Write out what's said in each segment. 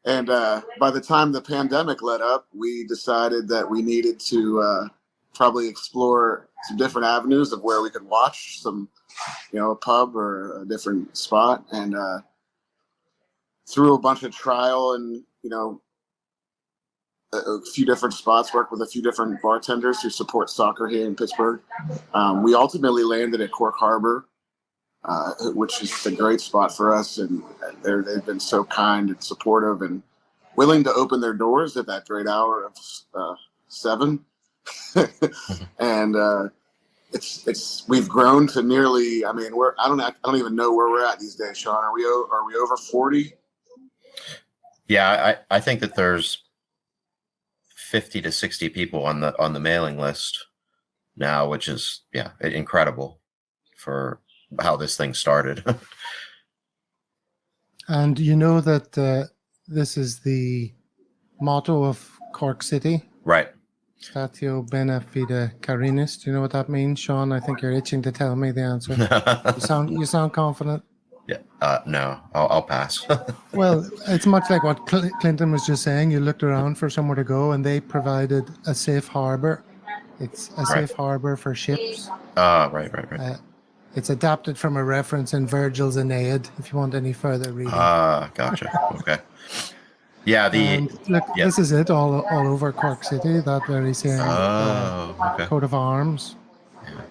And by the time the pandemic let up, we decided that we needed to probably explore some different avenues of where we could watch some, a pub or a different spot. And through a bunch of trial and, a few different spots, worked with a few different bartenders who support soccer here in Pittsburgh. We ultimately landed at Cork Harbour, which is a great spot for us. And they've been so kind and supportive and willing to open their doors at that great hour of 7. And we've grown to nearly, I don't even know where we're at these days, Sean. Are we over 40? Yeah, I think that there's 50 to 60 people on the mailing list now, which is incredible for how this thing started. And you know that this is the motto of Cork City, right? Statio Bene Fide Carinis. Do you know what that means, Sean? I think you're itching to tell me the answer. You sound confident. Yeah. No, I'll pass. Well, it's much like what Clinton was just saying. You looked around for somewhere to go, and they provided a safe harbor. It's a safe harbor for ships. Right. It's adapted from a reference in Virgil's Aeneid, if you want any further reading. Gotcha. Okay. Yeah, this is it all over Cork City, that very same coat of arms. Yeah.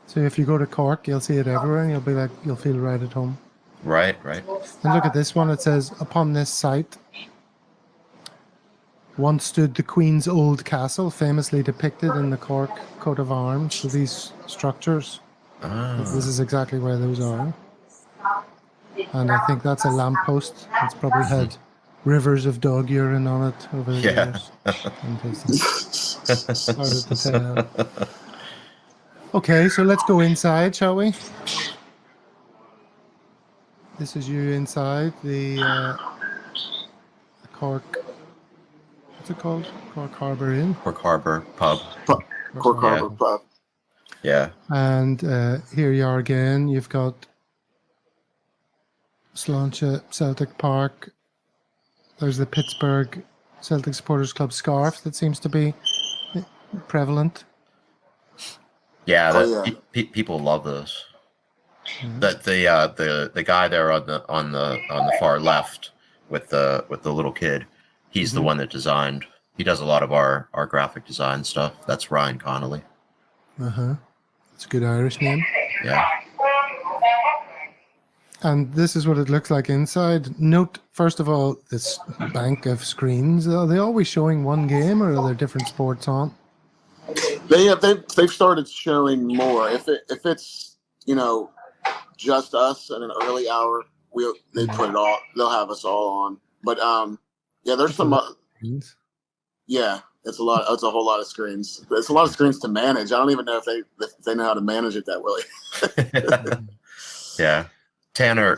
So if you go to Cork, you'll see it everywhere, and you'll feel right at home. Right. And look at this one. It says, upon this site once stood the Queen's Old Castle, famously depicted in the Cork coat of arms. So these structures, this is exactly where those are. And I think that's a lamppost. It's probably had rivers of dog urine on it over the years. Started to tell. Okay, so let's go inside, shall we? This is you inside the Cork. What's it called? Cork Harbour Inn. Cork Harbour Pub. Cork Harbour Pub. Yeah. And here you are again. You've got Sláinte Celtic Park. There's the Pittsburgh Celtic Supporters Club scarf that seems to be prevalent. Yeah, people love those. Mm-hmm. That the guy there on the far left with the little kid, he's the one that designed. He does a lot of our graphic design stuff. That's Ryan Connolly. It's a good Irish name. Yeah. And this is what it looks like inside. Note, first of all, this bank of screens. Are they always showing one game, or are there different sports on? They've started showing more. If it's just us at an early hour, they put it all. They'll have us all on. But there's some. It's a lot. It's a whole lot of screens. It's a lot of screens to manage. I don't even know if they know how to manage it that way. Yeah. Tanner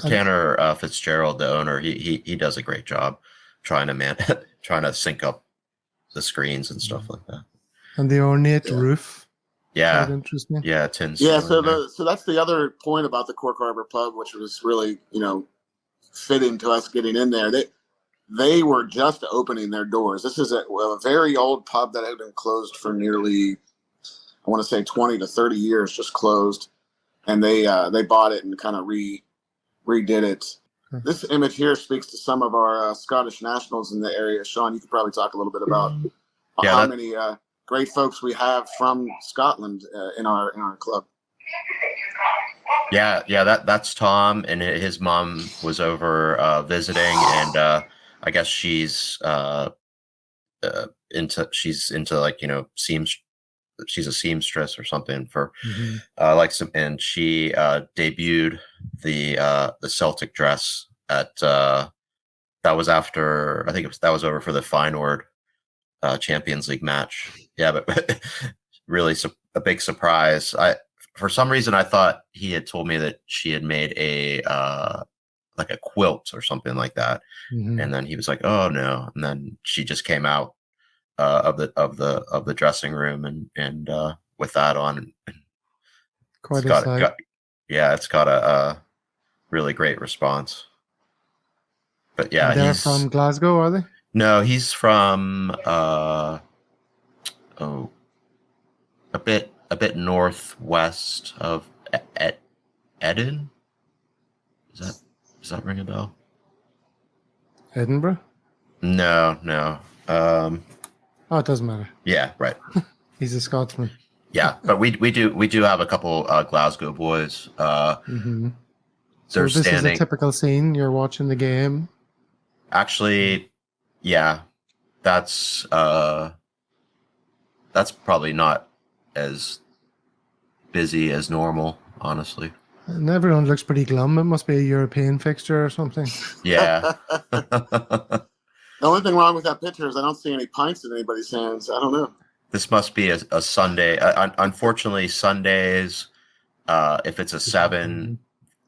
Fitzgerald, the owner, he does a great job trying to sync up the screens and stuff like that. And the ornate roof. Yeah. Interesting. Yeah, tins. Yeah, so that's the other point about the Cork Harbour Pub, which was really, fitting to us getting in there. They were just opening their doors. This is a very old pub that had been closed for nearly, I want to say 20 to 30 years, just closed. And they bought it and kind of redid it. This image here speaks to some of our Scottish nationals in the area. Sean, you could probably talk a little bit about how many great folks we have from Scotland in our club. Yeah, that's Tom, and his mom was over visiting, and I guess she's into like she's a seamstress or something for and she debuted the Celtic dress at that was after that was over for the Feyenoord Champions League match. Yeah, but really a big surprise. For some reason I thought he had told me that she had made a like a quilt or something like that, and then he was like, "Oh no!" And then she just came out of the dressing room and with that on. Quite a sight. It's got a really great response. But yeah, And they're he's from Glasgow, are they? no, he's from a bit northwest of Eden. Does that ring a bell? Edinburgh? No. Oh, it doesn't matter. Yeah, right. He's a Scotsman. Yeah, but we do have a couple Glasgow boys. Mm-hmm. So They're this standing. is a typical scene. You're watching the game. Actually, yeah, that's probably not as busy as normal, honestly. And everyone looks pretty glum. It must be a European fixture or something. Yeah. The only thing wrong with that picture is I don't see any pints in anybody's hands. I don't know. This must be a Sunday. Unfortunately, Sundays, if it's a 7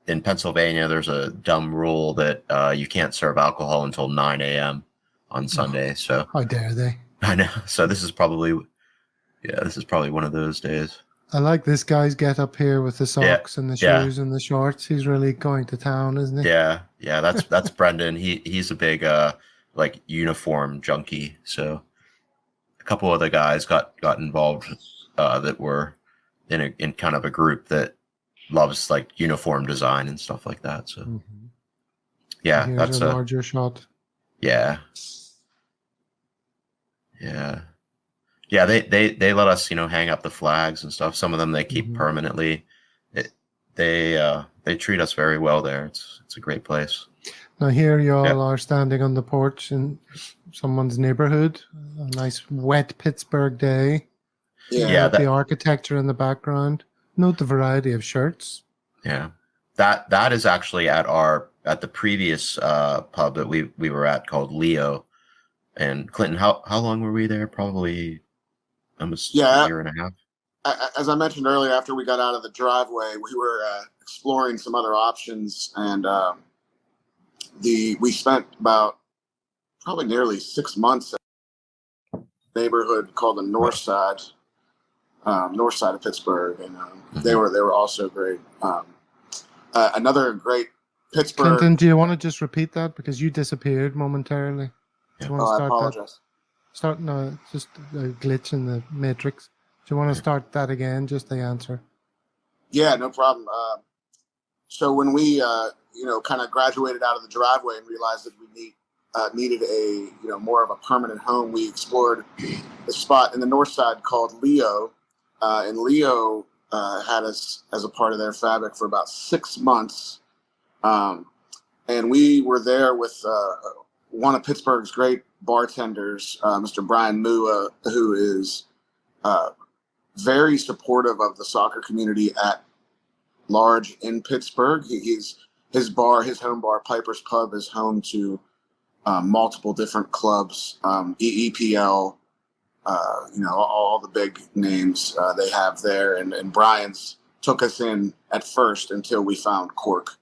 in Pennsylvania, there's a dumb rule that you can't serve alcohol until 9 a.m. on Sunday. So How dare they? I know. So this is probably one of those days. I like this guy's get up here with the socks and the shoes and the shorts. He's really going to town, isn't he? Yeah. That's Brendan. He's a big like uniform junkie. So a couple of the guys got involved that were in kind of a group that loves like uniform design and stuff like that. So yeah, Here's that's a larger shot. Yeah. They let us, hang up the flags and stuff. Some of them they keep permanently. They treat us very well there. It's a great place. Now here you all are standing on the porch in someone's neighborhood. A nice wet Pittsburgh day. Yeah. The architecture in the background. Note the variety of shirts. Yeah. That is actually at the previous pub that we were at called Leo. And Clinton, how long were we there? Probably almost a year and a half. As I mentioned earlier, after we got out of the driveway, we were exploring some other options, and we spent about probably nearly 6 months in a neighborhood called the North Side of Pittsburgh, and they were also great. Another great Pittsburgh. Clinton, do you want to just repeat that because you disappeared momentarily? Do you want to start I apologize. Just a glitch in the matrix. Do you want to start that again? Just the answer. Yeah, no problem. So when we, kind of graduated out of the driveway and realized that we needed a, more of a permanent home, we explored a spot in the North Side called Leo, and Leo had us as a part of their fabric for about 6 months, and we were there with one of Pittsburgh's great bartenders, Mr. Brian Mua, who is very supportive of the soccer community at large in Pittsburgh. His home bar, Piper's Pub, is home to multiple different clubs, EPL, all the big names they have there. And Brian's took us in at first until we found Cork.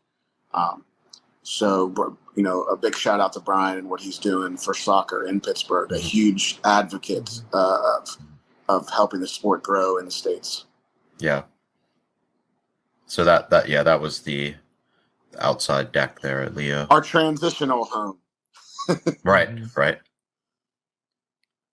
So, a big shout out to Brian and what he's doing for soccer in Pittsburgh, a huge advocate of helping the sport grow in the States. Yeah. So that was the outside deck there at Leo. Our transitional home. Right.